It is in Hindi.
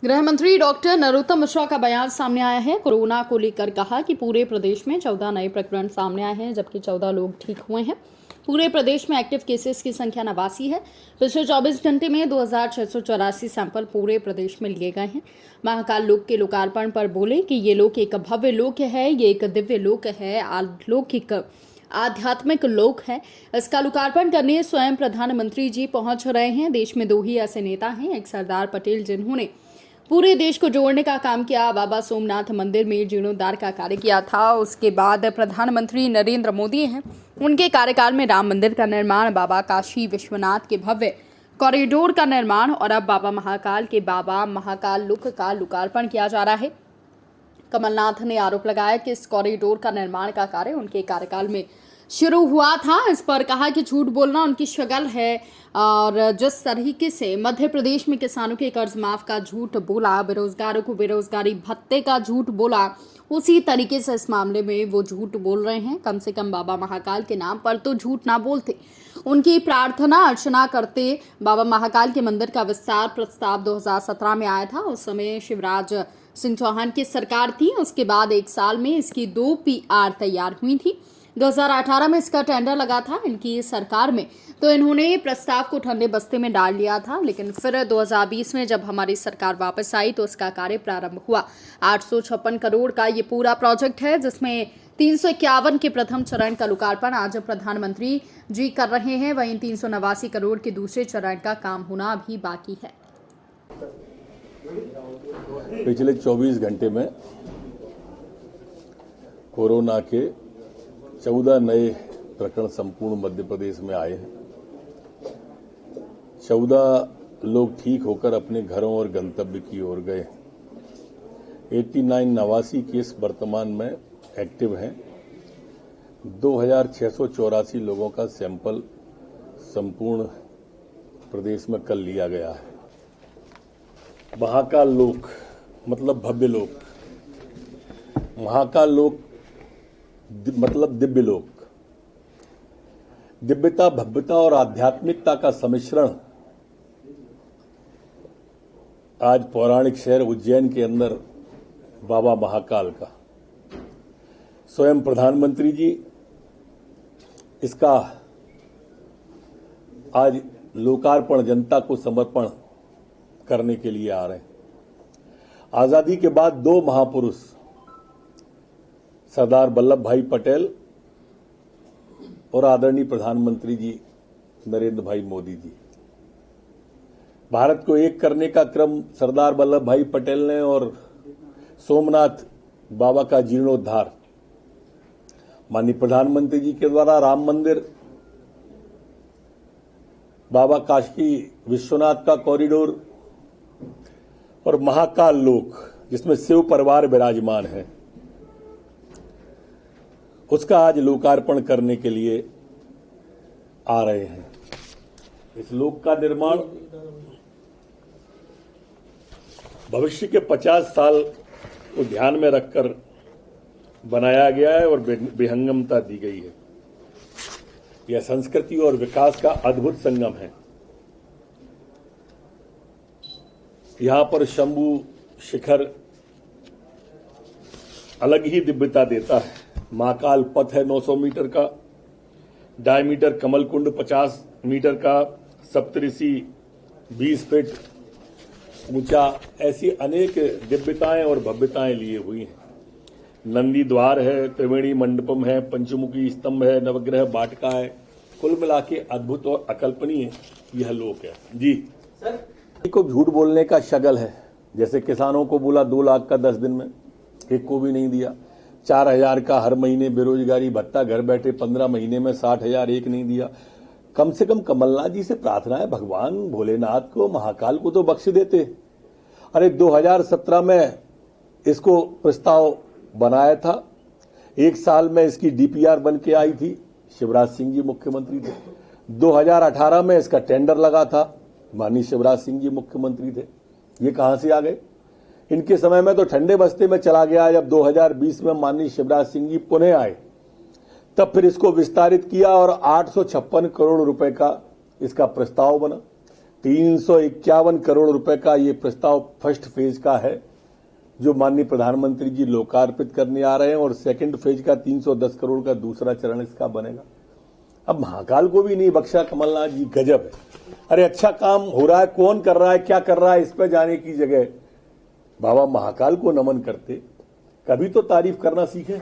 गृह मंत्री डॉक्टर नरोत्तम मिश्रा का बयान सामने आया है। कोरोना को लेकर कहा कि पूरे प्रदेश में 14 नए प्रकरण सामने आए हैं, जबकि 14 लोग ठीक हुए हैं। पूरे प्रदेश में एक्टिव केसेस की संख्या 89 है। पिछले 24 घंटे में 2684 सैंपल पूरे प्रदेश में लिए गए हैं। महाकाल लोक के लोकार्पण पर बोले कि ये लोक एक भव्य लोक है, ये एक दिव्य लोक है, अलौकिक आध्यात्मिक लोक है। इसका लोकार्पण करने स्वयं प्रधानमंत्री जी पहुंच रहे हैं। देश में दो ही ऐसे नेता हैं, एक सरदार पटेल जिन्होंने पूरे देश को जोड़ने का काम किया, बाबा सोमनाथ मंदिर में जीर्णोद्धार का कार्य किया था। उसके बाद प्रधानमंत्री नरेंद्र मोदी हैं, उनके कार्यकाल में राम मंदिर का निर्माण, बाबा काशी विश्वनाथ के भव्य कॉरिडोर का निर्माण और अब बाबा महाकाल लोक का लोकार्पण किया जा रहा है। कमलनाथ ने आरोप लगाया कि इस कॉरिडोर का निर्माण का कार्य उनके कार्यकाल में शुरू हुआ था। इस पर कहा कि झूठ बोलना उनकी शक्ल है और जिस तरीके से मध्य प्रदेश में किसानों के कर्ज माफ का झूठ बोला, बेरोजगारों को बेरोजगारी भत्ते का झूठ बोला, उसी तरीके से इस मामले में वो झूठ बोल रहे हैं। कम से कम बाबा महाकाल के नाम पर तो झूठ ना बोलते, उनकी प्रार्थना अर्चना करते। बाबा महाकाल के मंदिर का विस्तार प्रस्ताव 2017 में आया था। उस समय शिवराज सिंह चौहान की सरकार थी। उसके बाद एक साल में इसकी 2 PR तैयार हुई थी। 2018 में इसका टेंडर लगा था इनकी सरकार में, तो इन्होंने प्रस्ताव को ठंडे बस्ते में डाल लिया था। लेकिन फिर 2020 में जब हमारी सरकार वापस आई तो इसका कार्य प्रारंभ हुआ। 856 करोड़ का ये पूरा प्रोजेक्ट है, जिसमें 351 के प्रथम चरण का लोकार्पण आज प्रधानमंत्री जी कर रहे हैं। वहीं 389 करोड़ के दूसरे चरण का काम होना अभी बाकी है। पिछले 24 घंटे में कोरोना के 14 नए प्रकरण संपूर्ण मध्य प्रदेश में आए हैं। 14 लोग ठीक होकर अपने घरों और गंतव्य की ओर गए। 89 केस वर्तमान में एक्टिव हैं। 2684 लोगों का सैंपल संपूर्ण प्रदेश में कल लिया गया है। महाकाल लोक मतलब भव्य लोक, महाकाल लोक मतलब दिव्य लोक। दिव्यता, भव्यता और आध्यात्मिकता का सम्मिश्रण आज पौराणिक शहर उज्जैन के अंदर बाबा महाकाल का स्वयं प्रधानमंत्री जी इसका आज लोकार्पण जनता को समर्पण करने के लिए आ रहे हैं। आजादी के बाद 2 महापुरुष सरदार वल्लभ भाई पटेल और आदरणीय प्रधानमंत्री जी नरेंद्र भाई मोदी जी, भारत को एक करने का क्रम सरदार वल्लभ भाई पटेल ने और सोमनाथ बाबा का जीर्णोद्धार माननीय प्रधानमंत्री जी के द्वारा राम मंदिर, बाबा काशी विश्वनाथ का कॉरिडोर और महाकाल लोक जिसमें शिव परिवार विराजमान है, उसका आज लोकार्पण करने के लिए आ रहे हैं। इस लोक का निर्माण भविष्य के 50 साल को ध्यान में रखकर बनाया गया है और विहंगमता दी गई है। यह संस्कृति और विकास का अद्भुत संगम है। यहां पर शंभू शिखर अलग ही दिव्यता देता है। महाकाल पथ है 900 मीटर का, डायमीटर कमल कुंड 50 मीटर का, सप्तऋषि 20 फीट ऊंचा, ऐसी अनेक दिव्यताएं और भव्यताएं लिए हुई हैं। नंदी द्वार है, त्रिवेणी मंडपम है, पंचमुखी स्तंभ है, नवग्रह बाटिका है। कुल मिला के अद्भुत और अकल्पनीय यह लोक है। जी सर, को झूठ बोलने का शगल है। जैसे किसानों को बोला 2 लाख का 10 दिन में, एक को भी नहीं दिया। 4000 का हर महीने बेरोजगारी भत्ता, घर बैठे 15 महीने में 60,000, एक नहीं दिया। कम से कम कमलनाथ जी से प्रार्थना है, भगवान भोलेनाथ को, महाकाल को तो बख्श देते। अरे 2017 में इसको प्रस्ताव बनाया था, 1 साल में इसकी DPR बन के आई थी, शिवराज सिंह जी मुख्यमंत्री थे। 2018 में इसका टेंडर लगा था, माननीय शिवराज सिंह जी मुख्यमंत्री थे। ये कहां से आ गए? इनके समय में तो ठंडे बस्ते में चला गया। जब 2020 में माननीय शिवराज सिंह जी पुणे आए तब फिर इसको विस्तारित किया और 856 करोड़ रुपए का इसका प्रस्ताव बना। 351 करोड़ रुपए का ये प्रस्ताव फर्स्ट फेज का है, जो माननीय प्रधानमंत्री जी लोकार्पित करने आ रहे हैं, और सेकंड फेज का 310 करोड़ का दूसरा चरण इसका बनेगा। अब महाकाल को भी नहीं बख्शा कमलनाथ जी, गजब है। अरे अच्छा काम हो रहा है, कौन कर रहा है, क्या कर रहा है, इस पे जाने की जगह बाबा महाकाल को नमन करते, कभी तो तारीफ करना सीखे।